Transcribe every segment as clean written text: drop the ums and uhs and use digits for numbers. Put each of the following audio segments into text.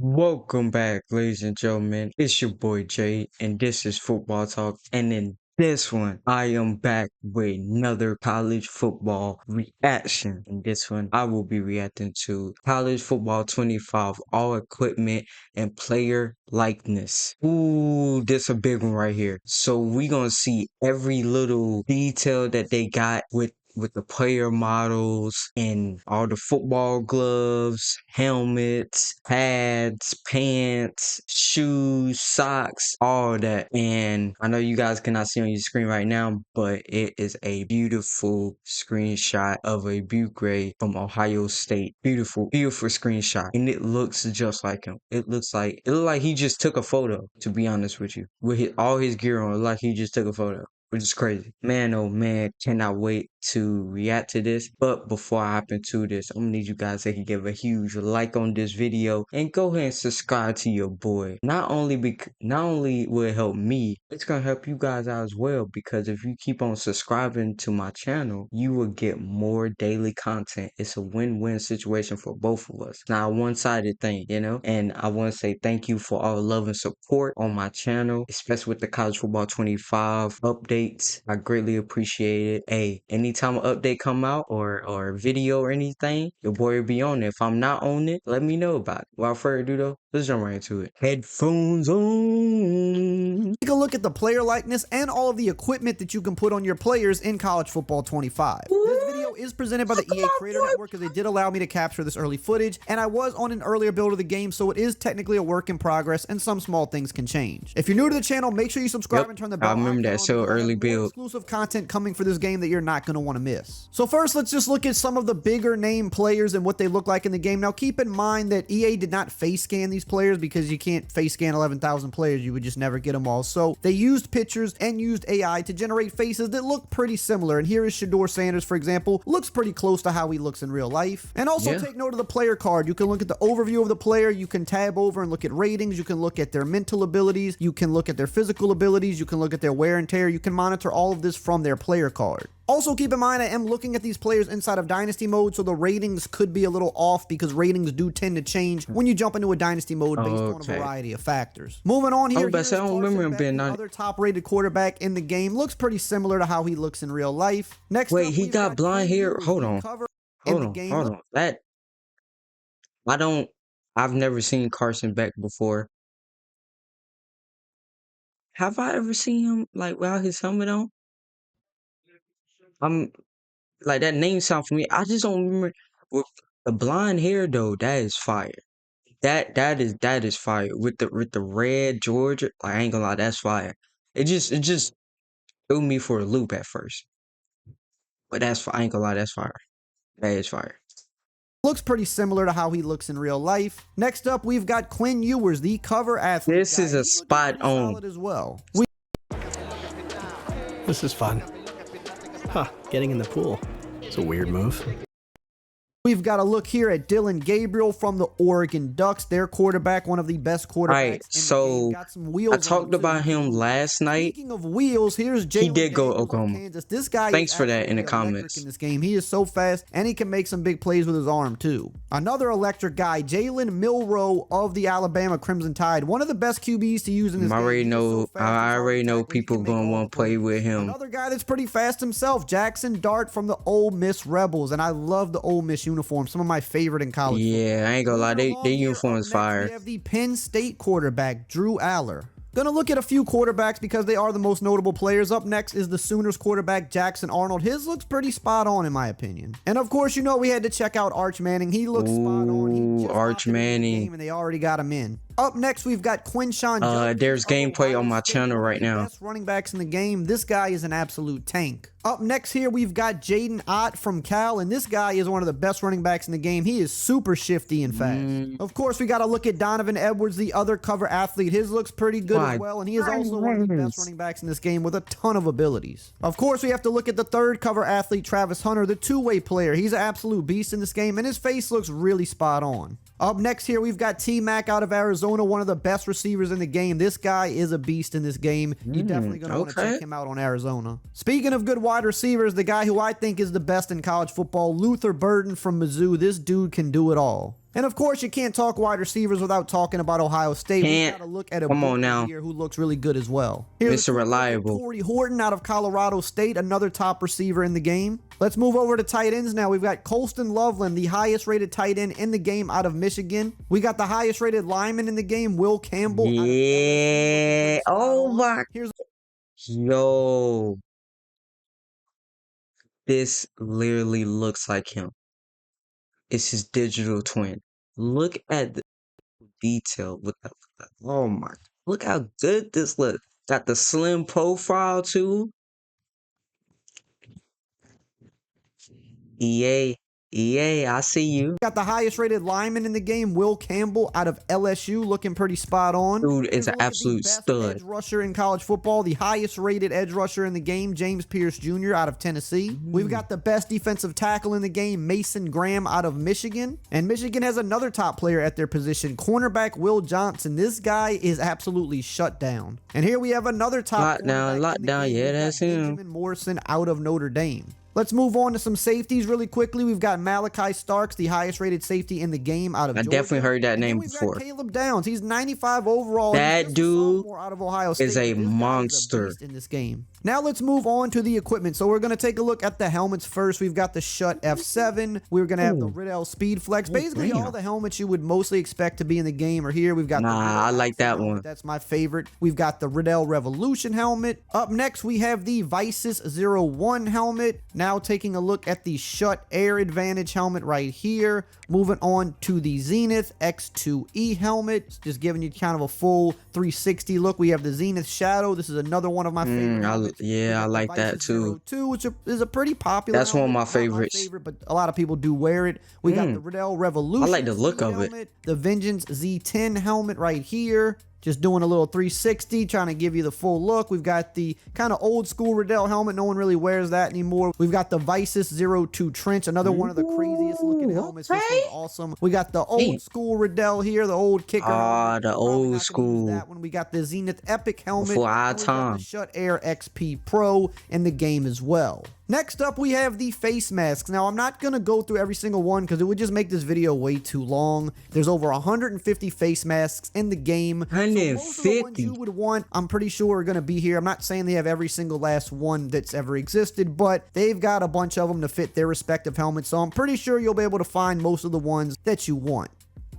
Welcome back, ladies and gentlemen. It's your boy Jay, and this is Football Talk. And in this one, I am back with another college football reaction. In this one, I will be reacting to College Football 25 All Equipment and Player Likeness. Ooh, this a big one right here. So we gonna see every little detail that they got with the player models and all the football gloves, helmets, pads, pants, shoes, socks, all that. And I know you guys cannot see on your screen right now, but it is a beautiful screenshot of a Butte grade from Ohio State. Beautiful, beautiful screenshot. And it looks just like him. It looks like he just took a photo, to be honest with you. With all his gear on, like he just took a photo, which is crazy. Man, oh man, cannot wait to react to this. But before I hop into this, I'm gonna need you guys to give a huge like on this video and go ahead and subscribe to your boy. Not only will it help me, it's gonna help you guys out as well, because if you keep on subscribing to my channel, you will get more daily content. It's a win-win situation for both of us. Not a one-sided thing, you know? And I want to say thank you for all the love and support on my channel, especially with the College Football 25 updates. I greatly appreciate it. Hey, anytime an update come out or video or anything, your boy will be on it. If I'm not on it, let me know about it. Without further ado though, let's jump right into it. Headphones on. Take a look at the player likeness and all of the equipment that you can put on your players in College Football 25. This video is presented by the EA Creator Network, because they did allow me to capture this early footage, and I was on an earlier build of the game, so it is technically a work in progress, and some small things can change. If you're new to the channel, make sure you subscribe and turn the bell icon on. I remember that so early build. Exclusive content coming for this game that you're not going to want to miss. So first, let's just look at some of the bigger name players and what they look like in the game. Now, keep in mind that EA did not face scan these players, because you can't face scan 11,000 players. You would just never get them all. So they used pictures and used AI to generate faces that look pretty similar. And here is Shedeur Sanders, for example. Looks pretty close to how he looks in real life. And also take note of the player card. You can look at the overview of the player. You can tab over and look at ratings. You can look at their mental abilities. You can look at their physical abilities. You can look at their wear and tear. You can monitor all of this from their player card. Also, keep in mind, I am looking at these players inside of Dynasty mode, so the ratings could be a little off, because ratings do tend to change when you jump into a Dynasty mode based on a variety of factors. Moving on here, I don't remember him being another top-rated quarterback in the game. Looks pretty similar to how he looks in real life. Next wait, he got blonde hair? Hold on. That, I've never seen Carson Beck before. Have I ever seen him, like, without his helmet on? I'm like, that name sound familiar. I just don't remember. With the blonde hair though, that is fire. That is fire. With the red Georgia, like, I ain't gonna lie, that's fire. It just threw me for a loop at first. But I ain't gonna lie, that's fire. That is fire. Looks pretty similar to how he looks in real life. Next up, we've got Quinn Ewers, the cover athlete. This is a spot on as well. This is fun. Huh, getting in the pool. It's a weird move. We've got a look here at Dillon Gabriel from the Oregon Ducks, their quarterback, one of the best quarterbacks. Right, so I talked about him last night. Speaking of wheels, here's Jalen. He did go to Oklahoma. Kansas. This guy, thanks for that in the comments. In this game, he is so fast, and he can make some big plays with his arm too. Another electric guy, Jalen Milroe of the Alabama Crimson Tide, one of the best QBs to use in this game. I already know people gonna want to play with him. Another guy that's pretty fast himself, Jackson Dart from the Ole Miss Rebels, and I love the Ole Miss uniform. Some of my favorite in college. Yeah, I ain't gonna lie, their uniform is fire. We have the Penn State quarterback, Drew Aller. Gonna look at a few quarterbacks because they are the most notable players. Up next is the Sooners quarterback, Jackson Arnold. His looks pretty spot on in my opinion. And of course, you know, we had to check out Arch Manning. He looks spot on. He just Arch Manning. And they already got him in. Up next, we've got Quinshon. There's gameplay on my channel right now. Best running backs in the game. This guy is an absolute tank. Up next here, we've got Jaden Ott from Cal, and this guy is one of the best running backs in the game. He is super shifty and fast. Of course, we got to look at Donovan Edwards, the other cover athlete. His looks pretty good as well, and he is also one of the best running backs in this game with a ton of abilities. Of course, we have to look at the third cover athlete, Travis Hunter, the two-way player. He's an absolute beast in this game, and his face looks really spot on. Up next here, we've got T-Mac out of Arizona, one of the best receivers in the game. This guy is a beast in this game. You're definitely going to want to check him out on Arizona. Speaking of good wide receivers, the guy who I think is the best in college football, Luther Burden from Mizzou. This dude can do it all. And of course, you can't talk wide receivers without talking about Ohio State. We Can't. got to look at a Come on Booker now. here who looks really good as well. Here's Mr. Reliable. Corey Horton out of Colorado State, another top receiver in the game. Let's move over to tight ends now. We've got Colston Loveland, the highest rated tight end in the game out of Michigan. We got the highest rated lineman in the game, Will Campbell. Yeah. Oh my. Here's Yo. This literally looks like him. It's his digital twin. Look at the detail. Oh my. Look how good this looks. Got the slim profile too. EA, I see you. got the highest rated lineman in the game, Will Campbell out of LSU, looking pretty spot on. Dude is an Here's a look at the absolute best stud. edge rusher in college football, the highest rated edge rusher in the game, James Pierce Jr. out of Tennessee. We've got the best defensive tackle in the game, Mason Graham out of Michigan. And Michigan has another top player at their position, cornerback Will Johnson. This guy is absolutely shut down. And here we have another top Lockdown, cornerback in the lockdown, game. yeah, We've got that's him. Benjamin Morrison out of Notre Dame. Let's move on to some safeties really quickly. We've got Malachi Starks, the highest rated safety in the game out of I Georgia. definitely heard that And then name we've got before. Caleb Downs. He's 95 overall. That He's just a dude sophomore out of Ohio State, is a but this guy monster. beast in this game. Now let's move on to the equipment. So we're going to take a look at the helmets first. We've got the Schutt F7. We're going to have the Ooh. Riddell Speed Flex. Oh, Basically damn. all the helmets you would mostly expect to be in the game are here. We've got the Nah, Riddell I like that helmet. one. That's my favorite. We've got the Riddell Revolution helmet. Up next, we have the Visus 01 helmet. Now taking a look at the Schutt Air Advantage helmet right here. Moving on to the Zenith X2E helmet. Just giving you kind of a full 360 look. We have the Zenith Shadow. This is another one of my favorite helmets. We yeah, I got the like that Visus too. 02, which is a pretty popular That's one of helmet. my Not favorites. favorite, but a lot of people do wear it. We got the Riddell Revolution. I like the look of it. helmet, the Vengeance Z10 helmet right here. Just doing a little 360, trying to give you the full look. We've got the kind of old school Riddell helmet. No one really wears that anymore. We've got the Visus 02 Trench, another one of the craziest looking helmets. This one's awesome. We got the old school Riddell here, the old kicker. helmet. The Probably old not gonna use school. that one. We got the Zenith Epic helmet. Before our and we got time. the Schutt Air XP Pro in the game as well. Next up, we have the face masks. Now, I'm not going to go through every single one because it would just make this video way too long. There's over 150 face masks in the game. So most of the ones 150. you would want, I'm pretty sure are going to be here. I'm not saying they have every single last one that's ever existed, but they've got a bunch of them to fit their respective helmets. So I'm pretty sure you'll be able to find most of the ones that you want.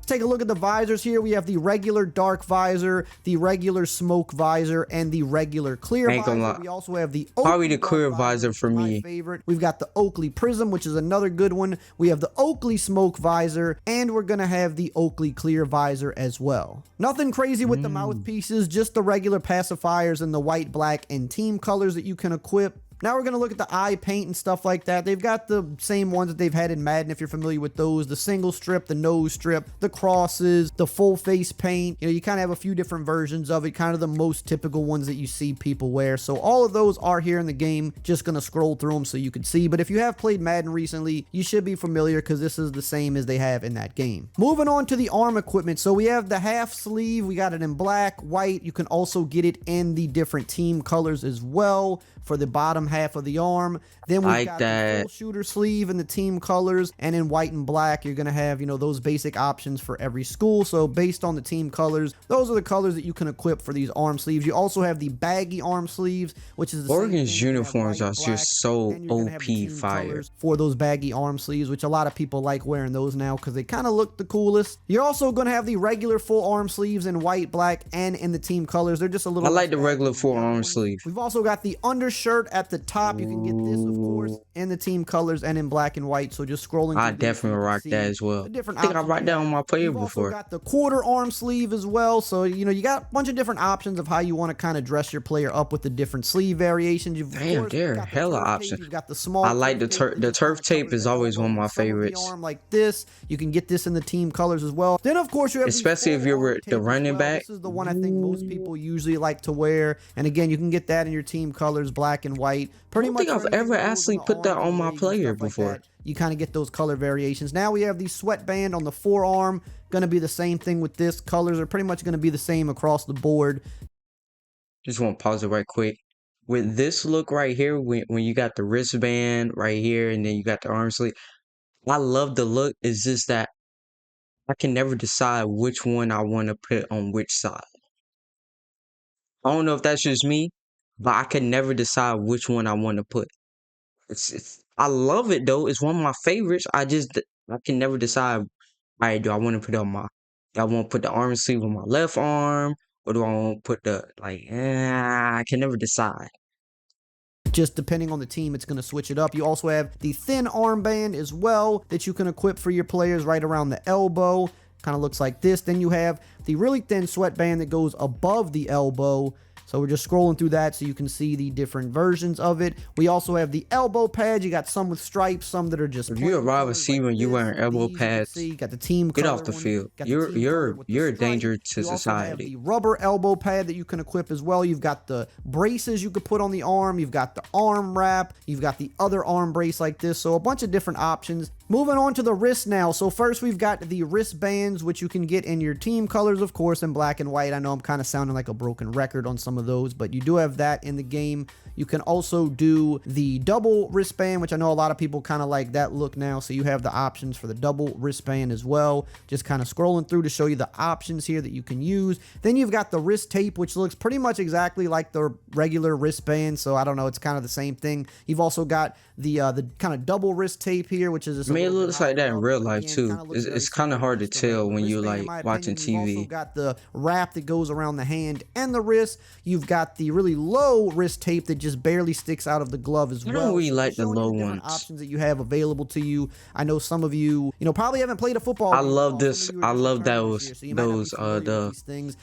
Take a look at the visors here. We have the regular dark visor, the regular smoke visor, and the regular clear Ain't gonna visor. lie. We also have the Probably Oakley the clear dark visor which for is my me. favorite. We've got the Oakley Prism, which is another good one. We have the Oakley smoke visor, and we're gonna have the Oakley clear visor as well. Nothing crazy with the mouthpieces, just the regular pacifiers and the white, black, and team colors that you can equip. Now we're going to look at the eye paint and stuff like that. They've got the same ones that they've had in Madden, if you're familiar with those. The single strip, the nose strip, the crosses, the full face paint. You know, you kind of have a few different versions of it, kind of the most typical ones that you see people wear. So all of those are here in the game. Just going to scroll through them so you can see. But if you have played Madden recently, you should be familiar because this is the same as they have in that game. Moving on to the arm equipment. So we have the half sleeve. We got it in black, white. You can also get it in the different team colors as well for the bottom half of the arm. Then we've Like got that. the full shooter sleeve in the team colors, and in white and black you're gonna have, you know, those basic options for every school. So based on the team colors, those are the colors that you can equip for these arm sleeves. You also have the baggy arm sleeves, which is the same Oregon's thing. You have uniforms white, are black, just so and you're gonna have the OP team fire. colors for those baggy arm sleeves, which a lot of people like wearing those now because they kind of look the coolest. You're also gonna have the regular full arm sleeves in white, black, and in the team colors. They're just a little I like less the regular baggy full than the other arm ones. sleeve. We've also got the undershirt at the top. You can get this, of course, in the team colors and in black and white. So just scrolling. I through these, definitely you can rock see that as well. the different I think I options rocked we that have. on my player You've also before. got the quarter arm sleeve as well. So, you know, you got a bunch of different options of how you want to kind of dress your player up with the different sleeve variations. You've, of Damn, course, there are got the hella turf tape. options. You've got the small I like the turf tape, the which turf just kinda tape covers is the always one of elbow my and some of the favorites. arm like this. You can get this in the team colors as well. Then, of course, you have the Especially if full you're arm the tape as running well. back. This is the one I think most people usually like to wear. And again, you can get that in your team colors, black and white. Pretty I don't much think I've for anything ever that goes actually on the put that arms on and my legs and player stuff like before. that. You kind of get those color variations. Now we have the sweatband on the forearm. Going to be the same thing with this. Colors are pretty much going to be the same across the board. Just want to pause it right quick. With this look right here, when you got the wristband right here and then you got the arm sleeve, I love the look. It's just that I can never decide which one I want to put on which side. I don't know if that's just me, but I can never decide which one I want to put. I love it though. It's one of my favorites. I can never decide. All right, do I want to put on my? Do I want to put the arm sleeve on my left arm, or do I want to put I can never decide. Just depending on the team, it's going to switch it up. You also have the thin armband as well that you can equip for your players right around the elbow. Kind of looks like this. Then you have the really thin sweatband that goes above the elbow. So we're just scrolling through that so you can see the different versions of it. We also have the elbow pads. You got some with stripes, some that are just. If you're a wide receiver and you wearing elbow pads, you got the team. Get off the field. You're a danger to society. You also have the rubber elbow pad that you can equip as well. You've got the braces you could put on the arm. You've got the arm wrap. You've got the other arm brace like this. So a bunch of different options. Moving on to the wrist now. So first we've got the wristbands, which you can get in your team colors, of course, in black and white. I know I'm kind of sounding like a broken record on some of those, but you do have that in the game. You can also do the double wristband, which I know a lot of people kind of like that look now. So you have the options for the double wristband as well. Just kind of scrolling through to show you the options here that you can use. Then you've got the wrist tape, which looks pretty much exactly like the regular wristband. So I don't know, it's kind of the same thing. You've also got the kind of double wrist tape here, which is it looks like that in real life too. It's kind of hard to tell when you're like watching TV. You've also got the wrap that goes around the hand and the wrist. You've got the really low wrist tape that just barely sticks out of the glove as well. I don't really like the low ones. Options that you have available to you. I know some of you, probably haven't played a football game. I love this. I love those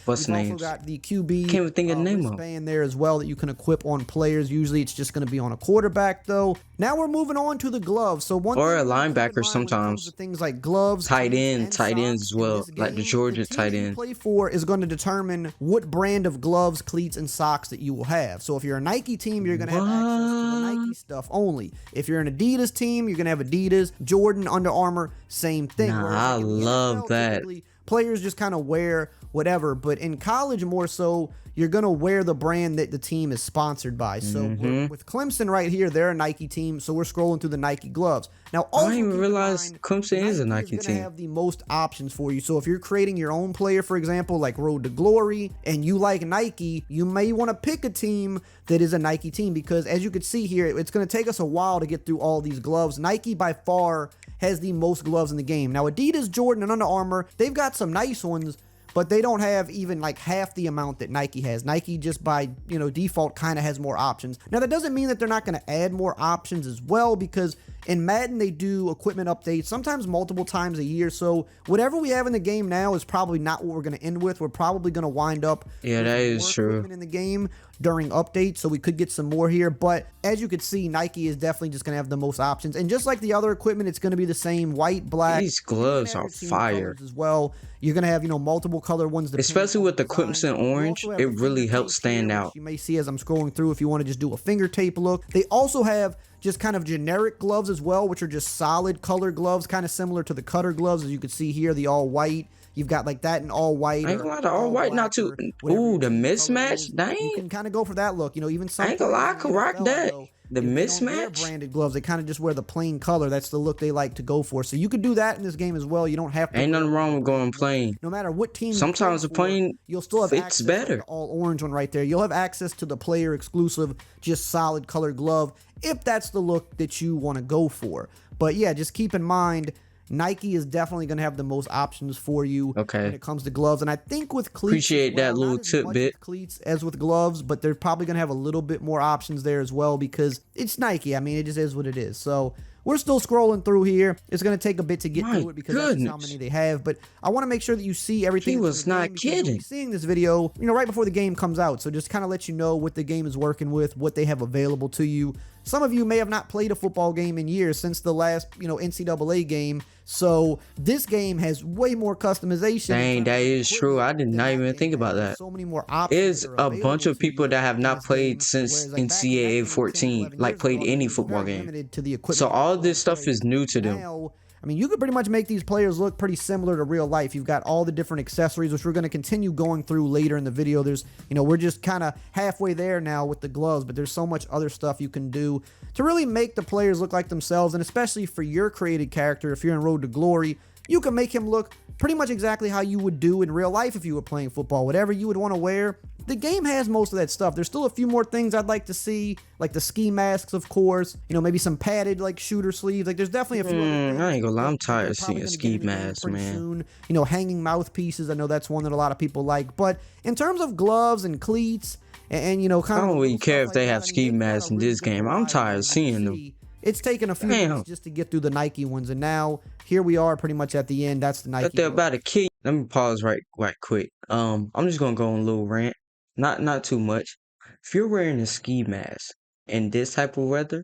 what's names? Also got the QB. Can't even think of the name of it. There as well that you can equip on players. Usually it's just going to be on a quarterback though. Now we're moving on to the gloves. So one or a linebacker sometimes. Things like gloves, tight ends as well, like the Georgia tight end. You play for is going to determine what brand of gloves, cleats, and socks that you will have. So if you're a Nike team, you're going to have access to the Nike stuff only. If you're an Adidas team, you're going to have Adidas, Jordan, Under Armour, same thing. I love that. Players just kind of wear whatever, but in college more so, you're going to wear the brand that the team is sponsored by. So with Clemson right here, they're a Nike team, so we're scrolling through the Nike gloves. Now, I didn't even realize Clemson is a Nike team. Have the most options for you. So if you're creating your own player, for example, like Road to Glory, and you like Nike, you may want to pick a team that is a Nike team because as you can see here, it's going to take us a while to get through all these gloves. Nike by far has the most gloves in the game. Now, Adidas, Jordan, and Under Armour, they've got some nice ones, but they don't have even like half the amount that Nike has. Nike just by, default kind of has more options. Now, that doesn't mean that they're not going to add more options as well because in Madden, they do equipment updates, sometimes multiple times a year. So whatever we have in the game now is probably not what we're going to end with. We're probably going to wind up that is true in the game during updates, so we could get some more here. But as you could see, Nike is definitely just going to have the most options. And just like the other equipment, it's going to be the same white, black. These gloves are fire as well. You're going to have, multiple color ones. Especially with the Clemson orange, it really helps stand out. You may see as I'm scrolling through if you want to just do a finger tape look. They also have just kind of generic gloves as well, which are just solid color gloves, kind of similar to the Cutter gloves, as you can see here, the all white. You've got like that in all white. I ain't gonna lie, the all white not too. Ooh, the mismatch, dang. You can kind of go for that look. Even some. I ain't gonna lie, I could rock that. The mismatch. Branded gloves, they kind of just wear the plain color. That's the look they like to go for. So you could do that in this game as well. You don't have to. Ain't nothing wrong with going plain. No matter what team. Sometimes the plain you'll still have fits access better. To the all orange one right there. You'll have access to the player exclusive, just solid color glove if that's the look that you want to go for. But yeah, just keep in mind, Nike is definitely going to have the most options for you when it comes to gloves. And I think with cleats, appreciate that little tidbit. Cleats as with gloves, but they're probably going to have a little bit more options there as well because it's Nike. I mean, it just is what it is. So we're still scrolling through here. It's going to take a bit to get through it because that's how many they have. But I want to make sure that you see everything. He was not kidding. You'll be seeing this video, right before the game comes out. So just kind of let you know what the game is working with, what they have available to you. Some of you may have not played a football game in years since the last, NCAA game. So this game has way more customization. Dang, that is true. I did not even think about that. So many more options. There's a bunch of people that have not played since NCAA 14, like played any football game. So all this stuff is new to them. I mean, you could pretty much make these players look pretty similar to real life. You've got all the different accessories, which we're going to continue going through later in the video. There's, we're just kind of halfway there now with the gloves, but there's so much other stuff you can do to really make the players look like themselves. And especially for your created character, if you're in Road to Glory, you can make him look pretty much exactly how you would do in real life if you were playing football. Whatever you would want to wear, the game has most of that stuff. There's still a few more things I'd like to see, like the ski masks, of course. You know, maybe some padded like shooter sleeves. Like there's definitely a few other things I ain't gonna lie, I'm that tired they're of probably seeing gonna ski get in the game masks, pretty man. soon. You know, hanging mouthpieces. I know that's one that a lot of people like. But in terms of gloves and cleats and you know, I kind of don't really little care stuff if they like have that, I mean, ski they've got a masks in really this good game. I'm variety, tired of as you can seeing them. see. It's taken a few Damn. minutes just to get through the Nike ones, and now here we are pretty much at the end. That's the Nike. But they're about to kill. Let me pause right quick. I'm just gonna go on a little rant. Not too much. If you're wearing a ski mask in this type of weather,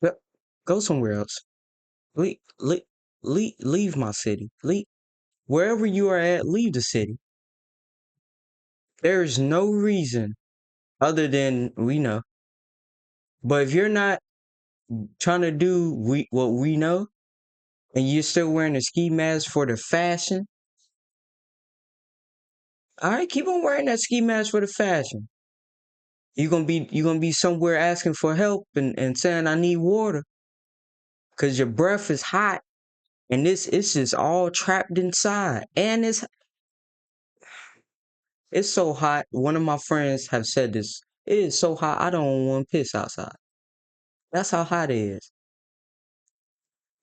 yep, go somewhere else. Leave, leave my city. Leave wherever you are at. Leave the city. There is no reason other than we know. But if you're not trying to do what we know, and you're still wearing a ski mask for the fashion, all right, keep on wearing that ski mask for the fashion. You gonna be somewhere asking for help and saying I need water, cause your breath is hot, and it's just all trapped inside, and it's so hot. One of my friends have said this. It is so hot I don't want to piss outside. That's how hot it is.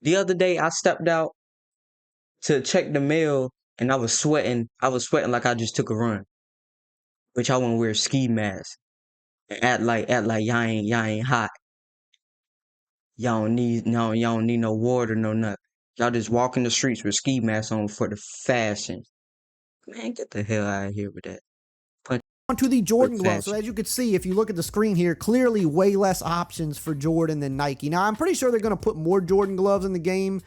The other day I stepped out to check the mail and I was sweating. I was sweating like I just took a run. Which I want to wear a ski mask and act like y'all ain't hot. Y'all don't need no water, no nothing. Y'all just walking the streets with ski masks on for the fashion. Man, get the hell out of here with that. Punch To the Jordan with gloves. So fashion. as you can see, if you look at the screen here, clearly way less options for Jordan than Nike. Now, I'm pretty sure they're going to put more Jordan gloves in the game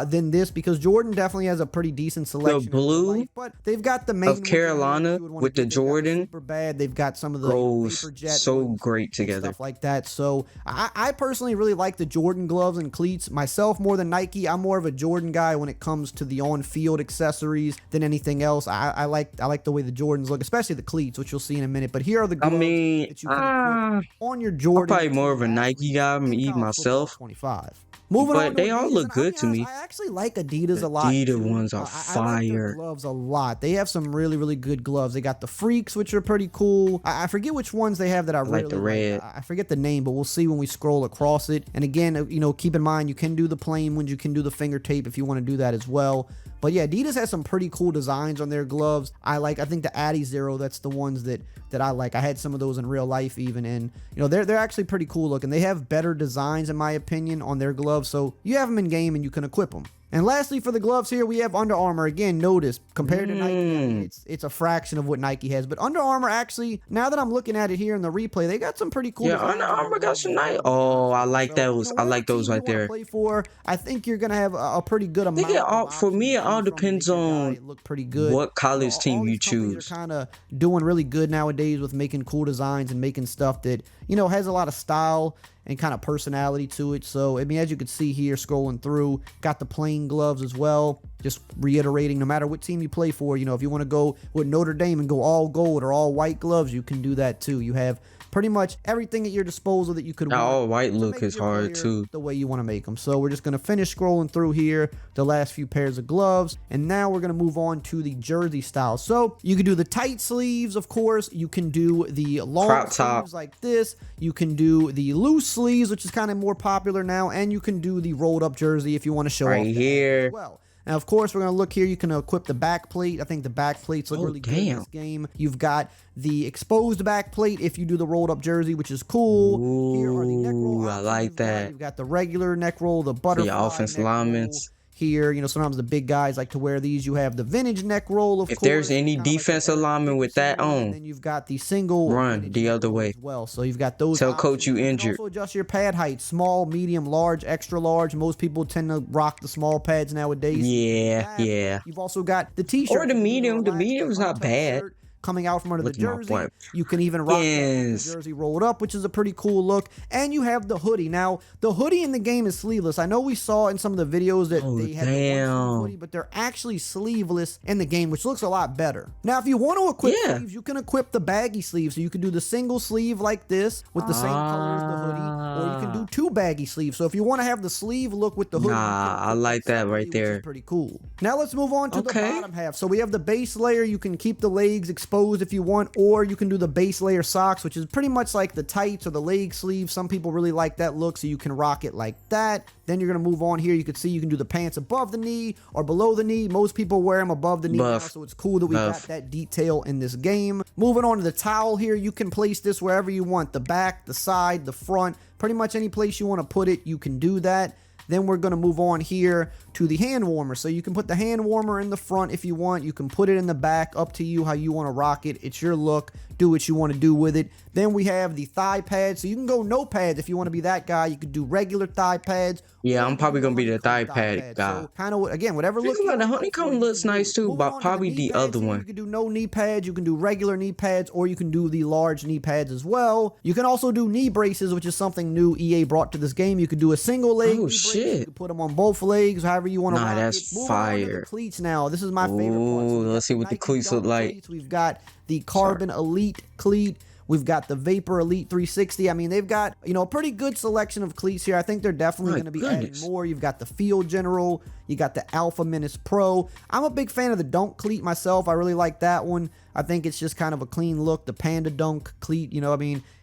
than this, because Jordan definitely has a pretty decent selection. The blue life, but they've got the main of Carolina with the Jordan super bad. They've got some of the goes Vapor Jet so ones great and together. stuff like that. So I personally really like the Jordan gloves and cleats myself more than Nike. I'm more of a Jordan guy when it comes to the on-field accessories than anything else. I like the way the Jordans look, especially the cleats, which you'll see in a minute. But here are the I gloves mean, that you can equip on your Jordan. I'm probably more of a Nike guy, me myself. 25. Moving on But to they all Adidas, look and I'll good be to honest, me. I actually like Adidas a lot Adidas too. ones are I like their fire. gloves a lot. They have some really, really good gloves. They got the Freaks, which are pretty cool. I forget which ones they have that I really like the red. I forget the name, but we'll see when we scroll across it. And again, you know, keep in mind you can do the plain ones, you can do the finger tape if you want to do that as well. But yeah, Adidas has some pretty cool designs on their gloves. I think the Adi Zero, that's the ones that I like. I had some of those in real life even, and you know, they're actually pretty cool looking. They have better designs in my opinion on their gloves, so you have them in game and you can equip them. And lastly, for the gloves here, we have Under Armour. Again, notice, compared to Nike, I mean, it's a fraction of what Nike has. But Under Armour, actually, now that I'm looking at it here in the replay, they got some pretty cool Yeah, designs Under on their Armour got gloves some as nice. well, to be Oh, honest I with you. like So, those. you know, I like whatever those team you right wanna there. play for, I think you're going to have a pretty good I amount think of for options me, to it all choose from to depends make your on guy look pretty good. what You know, college team all you these companies choose. are kind of doing really good nowadays with making cool designs and making stuff that, you know, has a lot of style and kind of personality to it. So, I mean, as you can see here, scrolling through, got the plain gloves as well. Just reiterating, no matter what team you play for, you know, if you want to go with Notre Dame and go all gold or all white gloves, you can do that too. You have pretty much everything at your disposal that you could That want all white to look make is your hard player too. the way you want to make them. So we're just going to finish scrolling through here, the last few pairs of gloves, and now we're going to move on to the jersey style. So you can do the tight sleeves, of course. You can do the long Crop top. sleeves like this. You can do the loose sleeves, which is kind of more popular now, and you can do the rolled up jersey if you want to show Right off the here. edge as well. Now, of course, we're going to look here. You can equip the back plate. I think the back plates look Oh, really good in damn. this game. You've got the exposed back plate if you do the rolled up jersey, which is cool. Here are the neck roll Ooh, I options like you've got. that. You've got the regular neck roll, the butterfly offensive neck linemen. roll. Here, you know, sometimes the big guys like to wear these. You have the vintage neck roll, of If course. there's any kinda like the defensive Eric lineman with Dickerson that one, on, and then you've got the single run vintage the neck other roll way. as well. So you've got those. Tell coach you options. You can injured. also adjust your pad height: small, medium, large, extra large. Most people tend to rock the small pads nowadays. So you can do Yeah, that. yeah. You've also got the t-shirt. Or the medium. The medium's not bad. coming out from under Look the at my jersey. boy. You can even rock that with Yes. the jersey rolled up, which is a pretty cool look. And you have the hoodie. Now, the hoodie in the game is sleeveless. I know we saw in some of the videos that Oh, they had the one sleeve damn. hoodie, but they're actually sleeveless in the game, which looks a lot better. Now, if you want to equip Yeah. sleeves, you can equip the baggy sleeve. So you can do the single sleeve like this with the same color as the hoodie, or you can do two baggy sleeves. So if you want to have the sleeve look with the hoodie, you can Nah, I equip like that separately, right which is there. pretty cool. Now let's move on to the Okay. bottom half. So we have the base layer. You can keep the legs exposed if you want, or you can do the base layer socks, which is pretty much like the tights or the leg sleeve. Some people really like that look, so you can rock it like that. Then you're going to move on here. You can see you can do the pants above the knee or below the knee. Most people wear them above the knee now, Buff. so it's cool that we got Buff. that detail in this game. Moving on to the towel here, you can place this wherever you want. The back, the side, the front, pretty much any place you want to put it, you can do that. Then we're going to move on here to the hand warmer. So you can put the hand warmer in the front if you want. You can put it in the back. Up to you how you want to rock it. It's your look. Do what you want to do with it. Then we have the thigh pads. So you can go no pads if you want to be that guy. You could do regular thigh pads. Yeah, or I'm you probably can gonna be the honeycomb thigh pad guy. So kind of, again, whatever look Think you about the wanna go honeycomb for, you looks can do nice it. too, Moving but on to probably knee the pads other here, one. You can do no knee pads. You can do regular knee pads, or you can do the large knee pads as well. You can also do knee braces, which is something new EA brought to this game. You could do a single leg knee brace. shit. You can put them on both legs, however you want to Nah, rock that's it. Moving on to the fire. cleats now. This is my favorite part. Ooh, we've let's got see the what the Nike cleats look Dunk like. cleats. We've got the Carbon Elite cleat. We've got the Vapor Elite 360. I mean, they've got, a pretty good selection of cleats here. I think they're definitely My going to be adding goodness. more. You've got the Field General. You got the Alpha Menace Pro. I'm a big fan of the Dunk cleat myself. I really like that one. I think it's just kind of a clean look. The Panda Dunk cleat,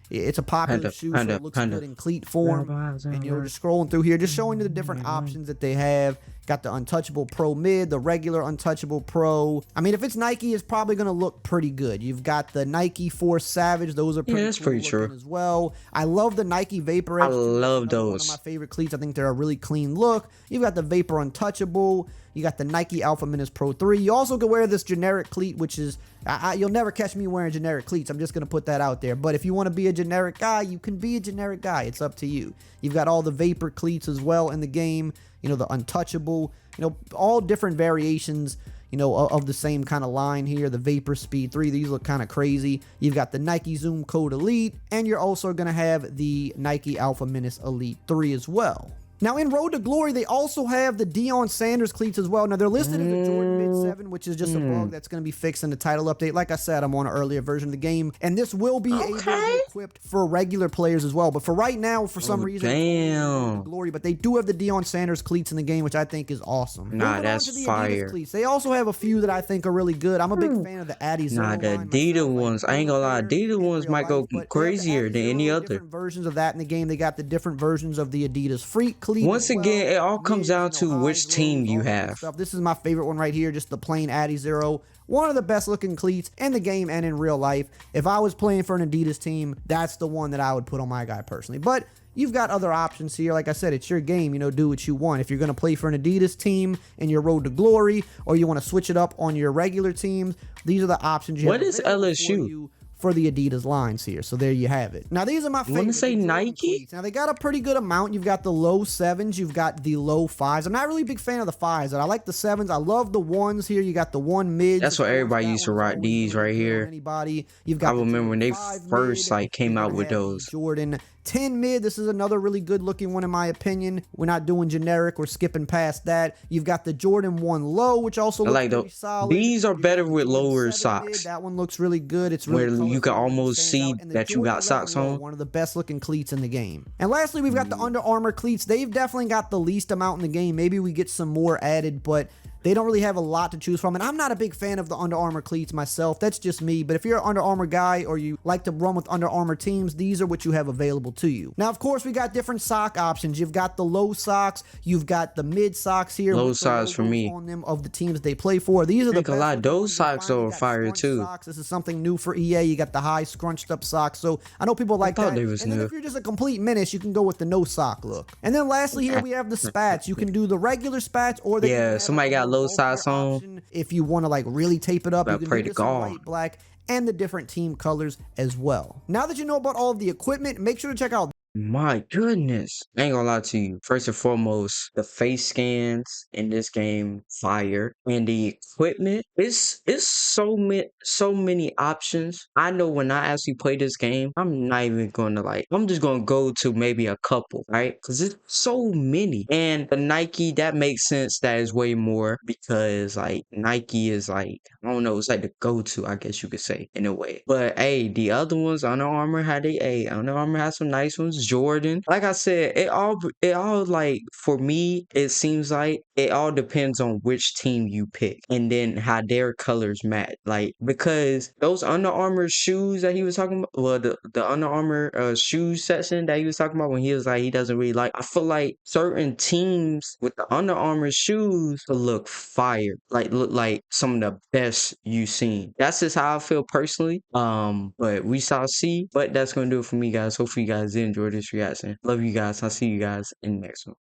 it's a popular shoe, so it looks good in cleat form. And just scrolling through here, just showing you the different options that they have. Got the Untouchable Pro Mid, the regular Untouchable Pro. I mean, if it's Nike, it's probably going to look pretty good. You've got the Nike Force Savage. Those are pretty that's cool pretty looking true. as well. I love the Nike Vapor I Edge. love One those. of my favorite cleats. I think they're a really clean look. You've got the Vapor Untouchable. You got the Nike Alpha Menace Pro 3. You also can wear this generic cleat, which is, you'll never catch me wearing generic cleats. I'm just going to put that out there. But if you want to be a generic guy, you can be a generic guy. It's up to you. You've got all the Vapor cleats as well in the game. The Untouchable, all different variations, of the same kind of line here. The Vapor Speed 3, these look kind of crazy. You've got the Nike Zoom Code Elite, and you're also going to have the Nike Alpha Menace Elite 3 as well. Now, in Road to Glory, they also have the Deion Sanders cleats as well. Now, they're listed as the Jordan Mid 7, which is just a bug that's going to be fixed in the title update. Like I said, I'm on an earlier version of the game, and this will be able to be equipped for regular players as well. But for right now, for some reason, it's only Road to Glory, but they do have the Deion Sanders cleats in the game, which I think is awesome. Nah, Moving on that's to the Adidas fire. cleats. They also have a few that I think are really good. I'm a big fan of the Addy Zero Nah, the line Adidas myself. ones, I ain't gonna lie, Adidas in ones real might go life, but they have the crazier Addy than any Zero, other. different versions of that in the game. They got the different versions of the Adidas Freak cleat. Once as well. again, it all comes Mids, down to which highs, team lows, you all that good have. stuff. This is my favorite one right here, just the plain Addy Zero. One of the best looking cleats in the game and in real life. If I was playing for an Adidas team, that's the one that I would put on my guy personally. But you've got other options here. Like I said, it's your game. Do what you want. If you're going to play for an Adidas team in your Road to Glory, or you want to switch it up on your regular teams, these are the options you What have is available for LSU? you for the Adidas lines here. So there you have it. Now, these are my favorite. say the Jordan Nike? cleats. Now, they got a pretty good amount. You've got the low 7s. You've got the low 5s. I'm not really a big fan of the 5s. I like the 7s. I love the 1s here. You got the 1 mids. That's of what course. everybody That used to one's rock always these really right good on here. Anybody. You've got I the remember when they Jordan 5 first mid. came You're out gonna with have the those. Jordan 10 mid. This is another really good looking one in my opinion. We're not doing generic. We're skipping past that. You've got the Jordan 1 low, which also looks like pretty those. solid. These are You've better got the with Jordan lower 7 mid. socks, That one looks really good. It's really where you can colorful, really almost stands see out. And the that you Jordan got socks 11 low, on. one of the best looking cleats in the game. And lastly, we've got the Under Armour cleats. They've definitely got the least amount in the game. Maybe we get some more added, but they don't really have a lot to choose from. And I'm not a big fan of the Under Armour cleats myself. That's just me. But if you're an Under Armour guy or you like to run with Under Armour teams, these are what you have available to you. Now, of course, we got different sock options. You've got the low socks. You've got the mid socks here. Low with the socks for logos me. on them of the teams they play for. These are the Ain't gonna best lie, looking those ones. You socks finally are got fire scrunched too. socks. This is something new for EA. You got the high scrunched up socks. So I know people like thought that. they was And then new. if you're just a complete menace, you can go with the no sock look. And then lastly here we have the spats. You can do the regular spats or they Yeah, can have somebody a got little low bulkier socks on. option. If you want to like really tape it up, you Better can pray do to this in God. white, black, and the different team colors as well. Now that you know about all of the equipment, make sure to check out My goodness. I ain't gonna lie to you. First and foremost, the face scans in this game fire. And the equipment, it's so many options. I know when I actually play this game, I'm not even gonna like I'm just gonna go to maybe a couple, right? Because it's so many. And the Nike, that makes sense that is way more because like Nike is like, I don't know, it's like the go-to, I guess you could say, in a way. But hey, the other ones, Under Armour had Under Armour had some nice ones. Jordan, like I said, it all like for me, it seems like it all depends on which team you pick and then how their colors match. Like because those Under Armour shoes that he was talking about, well, the Under Armour shoes section that he was talking about when he was like he doesn't really like. I feel like certain teams with the Under Armour shoes will look fire, like look like some of the best you've seen. That's just how I feel personally. But we shall see. But that's gonna do it for me, guys. Hopefully, you guys did enjoy this reaction. Love you guys. I'll see you guys in the next one.